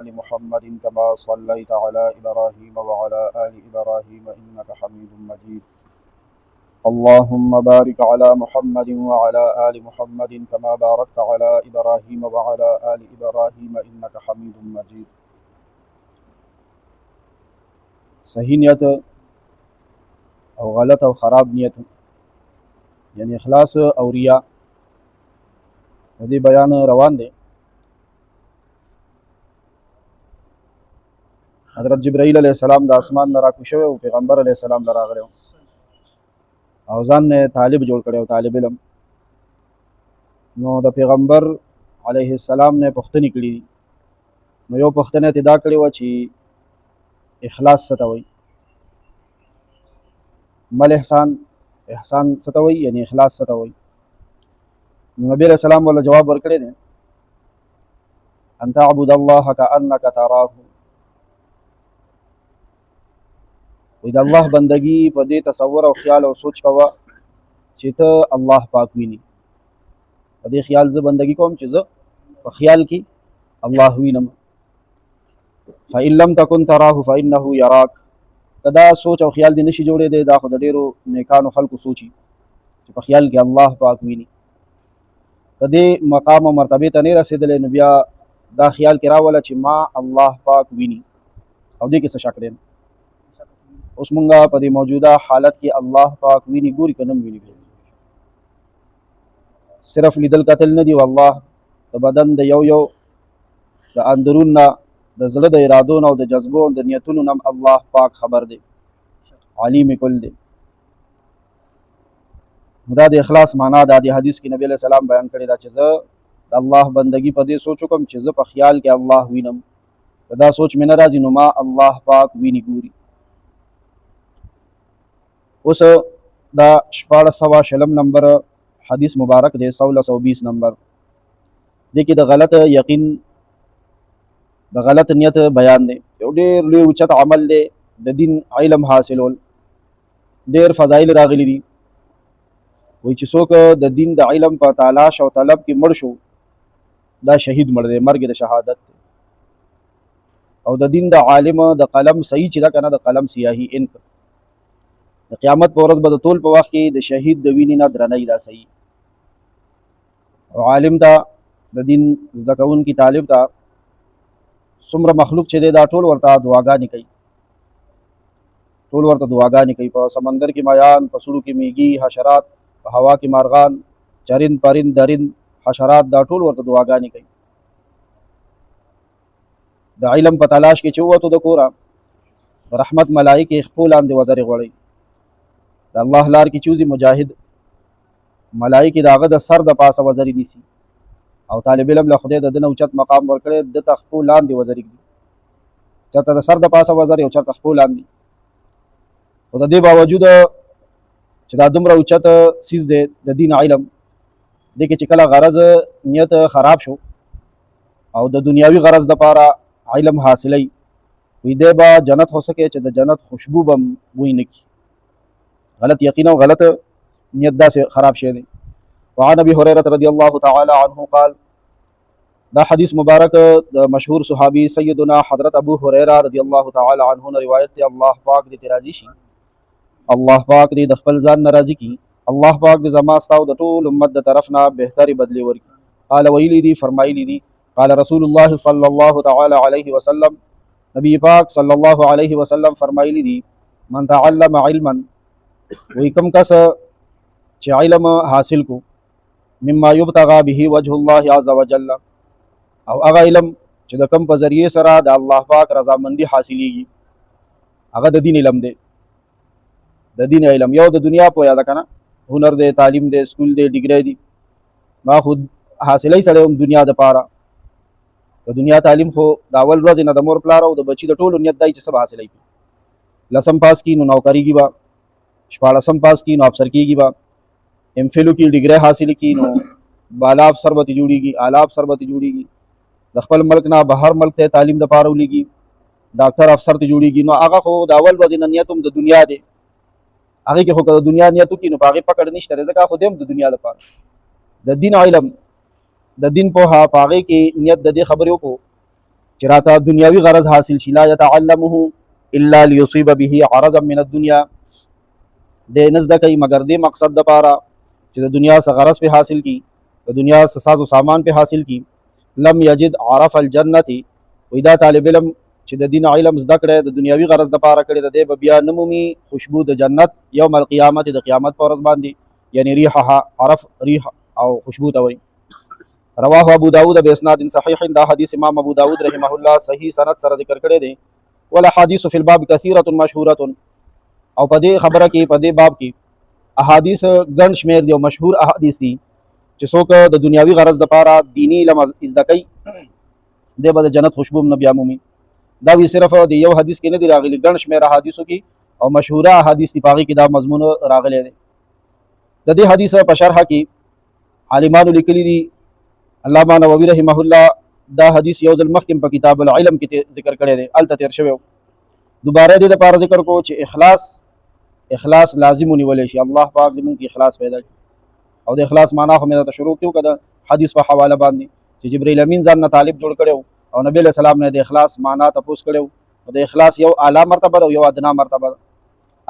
آل محمد كما صليت على إبراهيم وعلى آل إبراهيم إنك حميد مجيد. اللهم بارك على محمد وعلى آل محمد كما باركت على إبراهيم وعلى آل إبراهيم إنك حميد مجيد. صحیح نیت او غلط او خراب نیت یعنی اخلاص او ریا د دې بیان روان دی. حضرت جبرائیل علیہ السلام د اسمان نه راکوز شوی او پیغمبر علیہ السلام ته راغلی او ځان نه طالب جوړ کړی او طالب علم. نو د پیغمبر علیه السلام نه پوښتنې کړي دي. نو یو پوښتنه یې دا کړې وه چې اخلاص څه ته وایي، مل احسان څه ته وایي، یعنی اخلاص څه ته وایي. نو نبی علیہ السلام ولا جواب ورکړی دی، ان تعبد الله کأنک تراه. وی د الله بندگی په دې تصور او خیال او سوچ کوه چې ته الله پاک ویني. په دې خیال زه بندگی کوم چې زه په خیال کې الله وینم. فإن لم تكن تراه فإنه يراك. کدا سوچ او خیال دې نشي جوړې دی، دا خو د ډېرو نیکانو خلکو سوچي چې په خیال کې الله پاک ویني. کدی مقام او مرتبه ته نه رسیدلې نو بیا دا خیال کې راوله چې ما الله پاک ویني او دې کې څه شک دی. اوس مونږه په دې موجوده حالت کې الله پاک ویني ګوري که نه ویني، صرف لیدل قتل نه دی. والله د بدن د یو د اندرون نه د زړه د ارادو نه او د جذبو او د نیتونو نه الله پاک خبر دی، علیم کل دی. دا د اخلاص معنا دا د حدیث کې نبی علیہ السلام بیان کړی دا چې زه د الله بندگی په دې سوچ وکم چې زه په خیال کې الله وینم. دا سوچ مې نه راځي نو ما الله پاک ویني ګوري. اوس دا 1420 نمبر حدیث مبارک دی، 1620 نمبر. دې کې د غلط یقین د غلط نیت بیان دی. یو ډېر لوی اوچت عمل دی د دین علم حاصلول، ډېر فضایل راغلي دي. وایي چې څوک د دین د علم په تلاش او طلب کې مړ شو دا شهید مړ دی، مرګ د شهادت دی. او د دین د عالم د قلم صحیح چې دا کنه د قلم سیاهي انک د قیامت په ورځ به د ټول په وخت کې د شهید د وینې نه درنۍ دا صحیح. او عالم ته د دین زده کوونکي طالب ته څومره مخلوق چې دی دا ټول ورته دعاګانې کوي، ټول ورته دعاګانې کوي. په سمندر کې مایان، په سړو کې میږي، حشرات، په هوا کې مارغان، چرند پرند درند حشرات، دا ټول ورته دعاګانې کوي. د علم په تلاش کې چې ووتو د کوره د رحمت ملایکې خپو لاندې وزرې غوړوي. د الله لار کې چوزي مجاهد ملایکې د هغه د سر د پاسه وزرې نیسي. او طالب علم له خدای د ده نه اوچت مقام ورکړی، د ته خپو لاندې وزرې ږدي، چېرته د سر د پاسه وزرې او چېرته خپو لاندې. خو د دې باوجود چې دا دومره اوچت څیز دی د دین علم، دې کې چې کله غرض نیت خراب شو او د دنیاوي غرض دپاره علم حاصلی، وی دی به جنت خو څه کوي چې د جنت خوشبو به بوی نه کړي. غلط یقین او غلط نیت داسې خراب شی دی. وعن ابي هريره رضی الله تعالی عنه قال. دا حدیث مبارک د مشهور صحابي سیدنا حضرت ابو هريره رضی الله تعالی عنه نه روایت دی. الله پاک دې راضي شي، الله پاک دې د خپل ځان ناراضي کی، الله پاک دې زما ستاسو د ټول امت د طرف نه بهتري بدلی ورکړي. قال ویلی دي فرمایلی دي قال رسول الله صلی الله تعالی علیه وسلم، نبی پاک صلی الله علیه وسلم فرمایلی دي من تعلم علما، وی کم کس چې علم حاصل کو مما یبتغى به وجه الله عز وجل، او هغه علم چې د کم په ذریعه سره د الله پاک رضامندي حاصلېږي، هغه د دین علم دی. د دین علم یو د دنیا په یاده کنه هنر دی، تعلیم دی، سکول دی، ډیګری دی، ما خود حاصلې سره هم دنیا د پاره. د دنیا تعلیم خو د اول ورځ نه د مور پلار او د بچی د ټولو نیت دی چې سب حاصلې کی. لسم پاس کی نو نوکریږي با، 14 پاس کی نو افسر کیږي با، ایم فیلو کی ډیګری حاصل کی نو بالا افسر به جوړیږي، اعلی افسر به جوړیږي. د خپل ملک نه بهر ملک ته تعلیم د پاره ولېږي، ډاکټر افسر ته جوړیږي. نو هغه خو د اول ورځ نه نیت هم د دنیا دی، هغه کې خو د دنیا نیت وکړي نو په هغې پکړ نشته دی، ځکه خو دی هم د دنیا لپاره. د دین علم د دین په هغې کې نیت د دې خبرې وکړو چې راته دنیاوي غرض حاصل شي. لا يتعلمه الا ليصيب به عرضا من الدنيا، د نه زده کوي مګر دې مقصد دپاره چې د دنیا څه غرض په حاصل کی، د دنیا څه ساز و سامان په حاصل کی. لم یجد عرف الجنت، وای دا طالب علم چې د دین علم زده کړی د دنیاوي غرض دپاره کړی د دې به بیا نه مومي خوشبو د جنت یوم القیامت، د قیامت په ورځ باندې، یعنی ریحها، عرف ریح او خوشبو ته وایي. رواه ابو داود باسناد صحیح، دا حدیث امام ابو داود رحمه الله صحیح سند سره ذکر کړی دی. والاحاديث فی الباب کثیرة مشهورة، او په دې خبره کې په دې باب کې احادیث ګڼ شمیر دي او مشهور احادیث دي چې څوک د دنیاوي غرض دپاره دینی علم زده کوي دی به د جنت خوشبو نه بیا مومي. دا وی صرف د یو حدیث کې نه دی راغلی، ګڼ شمیر احادیثو کې او مشهوره احادیث دي، په هغې کې دا مضمون راغلی دی. د دې حدیث په شرحه کې عالمانو لیکلي دي، علامه نووي رحمه الله دا حدیث یو ځل مخکې په کتاب العلم کې ذکر کړی دی، هلته تېر شوی و. دوباره دې دپاره ذکر کو چې اخلاص لازم ونیولی شي. الله پاک دې موږ کې اخلاص پیدا کړي. او د اخلاص معنا خو مې درته شروع کړو که د حدیث په حواله باندې چې جبرائیل امین ځان نه طالب جوړ کړی و او نبی علیه السلام نه د اخلاص معنا تپوس کړی و. د اخلاص یو اعلی مرتبه ده او یو ادنا مرتبه ده.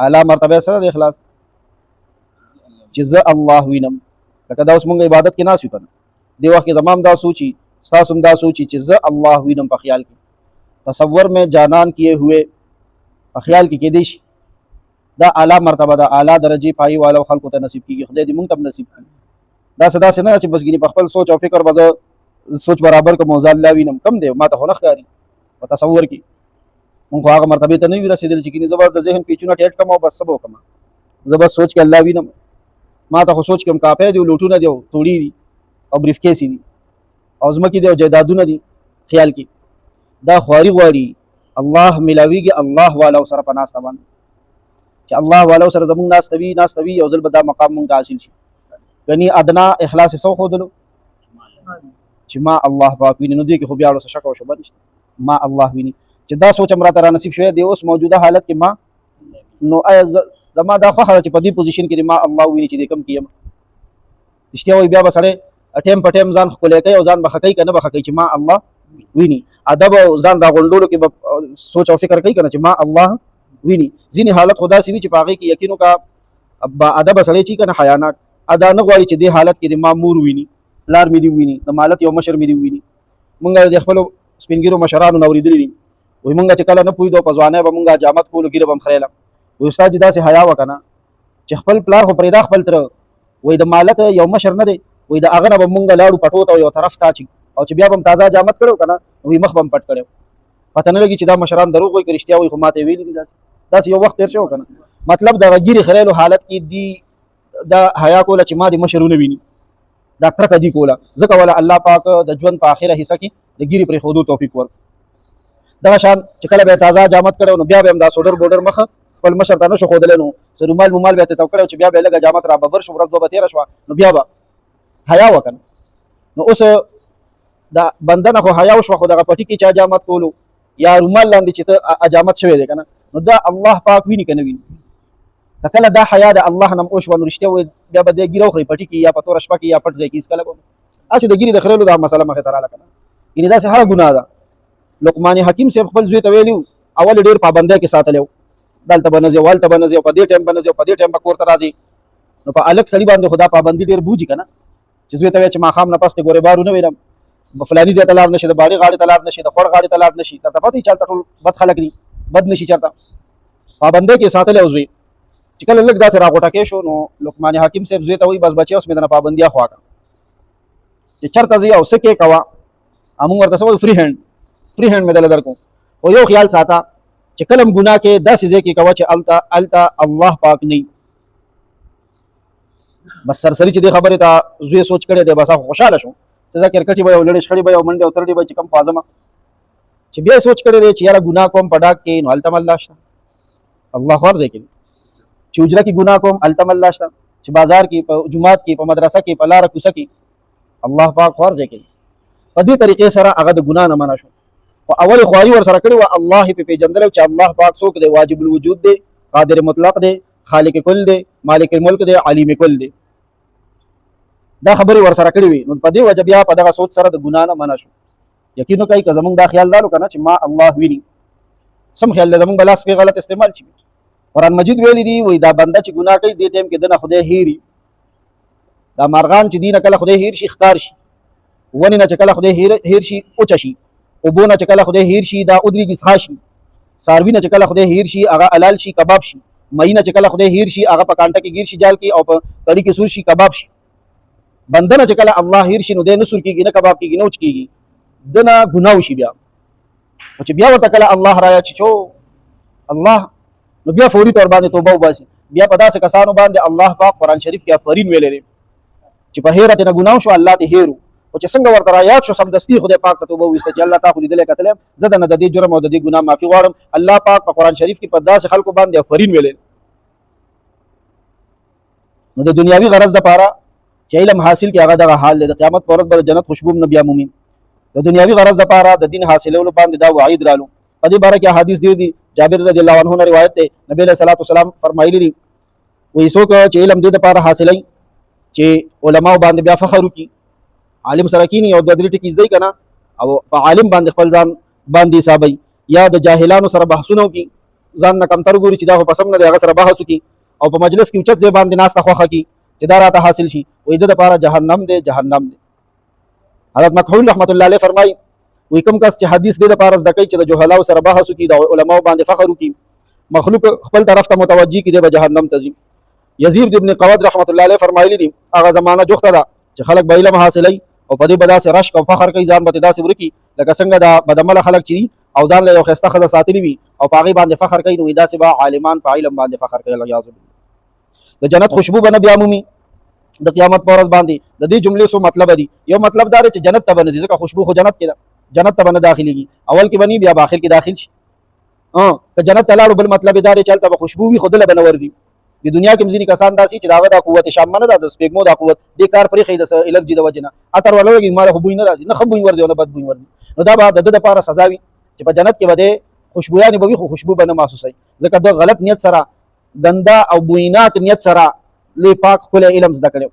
اعلی مرتبه سره د اخلاص چې زه الله وینم، لکه دا اوس مونږ عبادت کې ناست یو که نه، دې وخت کې زما هم دا سوچي، ستاسو هم دا سوچي چې زه الله وینم په خیال کې، تصور میں جانان کیے ہوئے په خیال کې کېدی شي. دا اعلی مرتبه ده، اعلی درجې پای والو خلکو ته نصیب کېږي. خدای دې مونږ ته هم نصیب کړي. داسې داسې نه چې بس ګینې په خپل سوچ او فکر به زه سوچ برابر کوم او زه الله وینم، کم دی ما ته خو نه ښکاري په تصور کې. مونږ خو هغه مرتبې ته نه یو رسېدلي چې ګینې زه به د ذهن پیچونه ټیټ کړم او بس څه به وکړم، زه بس سوچ کې الله وینم. ما ته خو سوچ کې هم کاپۍ دي او لوټونه دي او توړي دي او بریف کیسې دي او ځمکې دي او جایدادونه دي خیال کې. دا خواري غواړي الله ملاویږي الله والاو سره په ناسته باندې، چې الله والاو سره زمونږ ناسته وي یو ځل به دا مقام مونږ ته حاصل شي. ګنې ادنا اخلاص یې څه وښودلو چې ما الله پاک ویني، نو دې کې خو بیا اړو څه شک او شبه نشته، ما الله ویني. چې دا سوچ هم راته را نصیب شوی دی اوس موجوده حالت کې ما، نو آیا زما دا خوښه ده چې په دې پوزیشن کې ما الله ویني چې دې کم کې یم. رښتیا وایي بیا به سړی ټیم په ټیم ځان ښکلی کوي او ځان به ښه کوي که نه به ښه کوي چې ما الله ویني. ادب او ځان راغونډولو کې به سوچ او فکر کوي که نه چې ما الله ویني. ځینې حالت خو داسې وي چې په هغې کې یقین وکړه با ادبه سړی چې که نه حیاناک، ادا نه غواړي چې دې حالت کې د ما مور ویني، پلار مې دې ویني، د مالت یو مشر مې دې ویني. مونږ د خپلو سپین ږیرو مشرانو نه اورېدلي دي، وایي مونږ چې کله نه پوهېدو په ځوانۍ به مونږ حجامت کولو ږیره به هم خریله. وایي استاد چې داسې حیا وکړه نه چې خپل پلار خو پرېږده خپل تره، وایي د مالت یو مشر نه دی، وایي د هغه نه به مونږ لاړو پټو ته یو طرف ته او چې بیا به هم تازه حجامت کړی که نه وایي مخ به هم پټ کړی. پته نه لګي چې دا مشران دروغ وایي که رښتیا وایي، خو ما ته یې ویلي دي داسې یو وخت تېر شوی که نه. مطلب دغه ږیرې خریلو حالت کې دي دا حیا کوله چې ما د مشر ونه ویني، دا کرکه دي کوله. ځکه والا الله پاک د ژوند په آخره حصه کې د ږیرې پرېښودو توفیق ورکړي. دغه شان چې کله به یې تازه حجامت کړی نو بیا به هم دا سوډر بوډر مخه خپل مشر ته نه شو ښودلی، نو څه رومال مومال به یې تتو کړی چې بیا به یې لږ حجامت را ببر شو، ورځ دوه به تېره شوه نو بیا به حیا وکړه. نو اوس دا بنده نه خو حیا وشوه، خو دغه پټي کې چې حجامت کولو یا رومال لاندې چې ته حجامت شوی دی که نه، نو دا الله پاک ویني که نه ویني. که کله دا حیا د الله نه وشوه نو رښتیا وایي بیا به دې ږیره وخوري پټي کې یا په توره شپه کې یا پټ ځای کې هېڅکله به هسې د ږیرې د خریلو دا مسله مخې ته راله که نه. یعنې داسې هره ګناه ده. لقمان حکیم صاحب خپل زوی ته ویلي اول ډېر پابندۍ کې ساتلی و، دلته به نه ځي او هلته به نه ځي او په دې ټایم به نه ځي او په دې ټایم به کور ته راځي. نو په هلک سړي باندې خو دا پابندي ډېر بوجي که نه، چې زوی ته وایي چې ماښام نه پس دې ګورې بار ونه وینم، فلاني ځای ته لاړ نه شي، د باړې غاړې ته لاړ نه شي، د خوړ غاړې ته لاړ نه شي. درته پته وي چې هلته ټول بد خلک دي، بد نه شي چېرته. پابندۍ کې ساتلی و زوی. چې کله لږ داسې راغوټکی شو نو لقمان حکیم صاحب زوی ته وایي بس بچی اوس مې دنه پابندي اخوا کړه چې چېرته ځي او څه کې کوه. موږ ورته څه وایو فري هینډ مې دله درکړو. خو یو خیال ساته چې کله هم ګناه کې داسې ځای کې کوه چې هلته الله پاک نه وي. بس سرسري چې دې خبرې ته زوی سوچ کړی دی بس هغه خوشحاله شو چې دا کرکټې به یو لړې شخړې به یو منډې او ترډې به چې کم خوازمه چې بیا یې سوچ کړی دی چې یاره ګناه کوم په ډاک کې نو هلته هم الله شته، الله خو هر ځای کې چې حجره کې ګناه کوم هلته هم الله شته، چې بازار کې په جومات کې په مدرسه کې په لاره کوڅه کې الله پاک خو هر ځای کې. په دې طریقې سره هغه د ګناه نه منع شو. خو اول خواري ورسره کړې وه، الله یې پې پېژندلی چې الله پاک څوک دی، واجب الوجود دی، قادر مطلق دی، خالق کل دی، مالک الملک دی، علیم کل دی. دا خبرې ورسره کړې وي نو په دې وجه بیا په دغه سوچ سره د ګناه نه منع شو. یقین کوي که زمونږ دا خیال دارو کنه چې ما الله ویني سم خیال زمونږ بلاس په غلط استعمال شي قرآن مجید ویلی دی وای دا بنده چې ګناه کوي دې ټیم کې دنه خدای هېري دا مارغان چې دینه کله خدای هېر شي ښکار شي ونې نه چې کله خدای هېر شي اوچه شي اوبو نه چې کله خدای هېر شي دا ودرېږي څښا شي څاروي نه چې کله خدای هېر شي هغه حلال شي کباب شي مئی نه چې کله خدای هېر شي هغه په کانټه کې ګیر شي جال کې او په کړي کې سور شي کباب شي بنده نه چې کله الله هېر شي نو دی نه سور کېږي نه کباب کېږي نه وچ کېږي دنه ګناه وشي بیا او چې بیا ورته کله الله رایاد شي چې الله نو بیا فوري طور باندې توبه وباسي بیا په داسې کسانو باندې الله پاک قرآن شریف کې آفرین ویلی دی چې په هیرت نه ګناه شو الله ته هېرو او چې څنګه ورته رایاد شو سمدستي خدای پاک ته توبه وایسته چې الله تا خو لیدلی کتلی زه د نه د دې جرم او د دې ګناه معافي غواړم الله پاک په قرآن شریف کې په داسې خلکو باندې آفرین ویلی نو د دنیاوي غرض دپاره چې علم حاصل کړي هغه دغه حال دی د قیامت په ورځ به د جنت خوشبو نه بیا مومي د دنیاوي غرض دپاره د دین حاصلولو باندې دا وعید رالو په دې باره کې احادیث ډېر دي جابر رضی الله عنه نه روایت دی نبی علیه الصلاۃ والسلام فرمایلی دي وایي څوک چې علم دې دپاره حاصلوي چې علماو باندې بیا فخر وکړي عالم سره کینی او دوه درې ټکي زده کنه او په عالم باندې خپل ځان باندې حسابي یا د جاهلانو سره بحثونه وکړي ځان نه کمتر ګوري چې دا خو پسم نه دی هغه سره بحث وکړي او په مجلس کې اوچت ځای باندې ناسته خوښه کړي چې دا راته حاصل شي وایي د دپاره جهنم دی جهنم دی حضرت مکحول رحمت الله علیه فرمایي وایي کوم کس چې حدیث دې دپاره زده کوي چې د جهلاو سره بحث وکړي د علماو باندې فخر وکړي مخلوق خپل طرف ته متوجه کړي دی به جهنم ته ځي یزید ابن قود رحمت الله علیه فرمایلی دي هغه زمانه جوخته ده چې خلک به علم حاصلوي او په دې به داسې رشک او فخر کوي ځان به داسې ورکي لکه څنګه دا بدعمله خلک چې او ځان له یو ښایسته ښځه ساتلي وي او په هغې باندې فخر کوي نو داسې به عالمان په علم باندې فخر کوي والعیاذ بالله د جنت خوشبو به نه بیا مومي د قیامت په ورځ باندې د دې جملې څو مطلب دي یو مطلب دا دی چې جنت ته به نه ځي ځکه خوشبو خو جنت کې ده جنت ته به نه داخلېږي اول کې به نه بیا به آخر کې داخل شي که جنت ته لاړو بل مطلب دا دی چې هلته به خوشبو وي خو دله به نه ورځي د دنیا کې ځینې کسان داسې چې د هغه دا قوت شامه نه ده د سپېږمو دا قوت دې کار پرېښی د الرجي د وجې نه عطر ولګي ما له خو بوی نه راځي نه ښه بوی ورځي او نه بد بوی ورځي نو دا به د ده دپاره سزا وي چې په جنت کې به دی خوشبویانې به وي خو خوشبو به نه محسوسوي ځکه د غلط نیت سره ګنده او بویناک نیت سره لوی پاک ښکلی علم زده کړی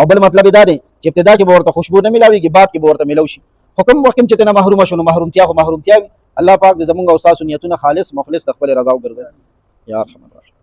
او بل مطلب دا دی چې ابتدا کې به ورته خوشبو نه میلاویږي بعد کې به ورته میلو شي خو کوم وخت چې تېنه محرومه شو نو محرومتیا خو محرومتیا وي الله پاک د زمونږ او ستاسو نیتونه خالص مخلص د خپلې رضا وګرځوي یا ارحم الراحمین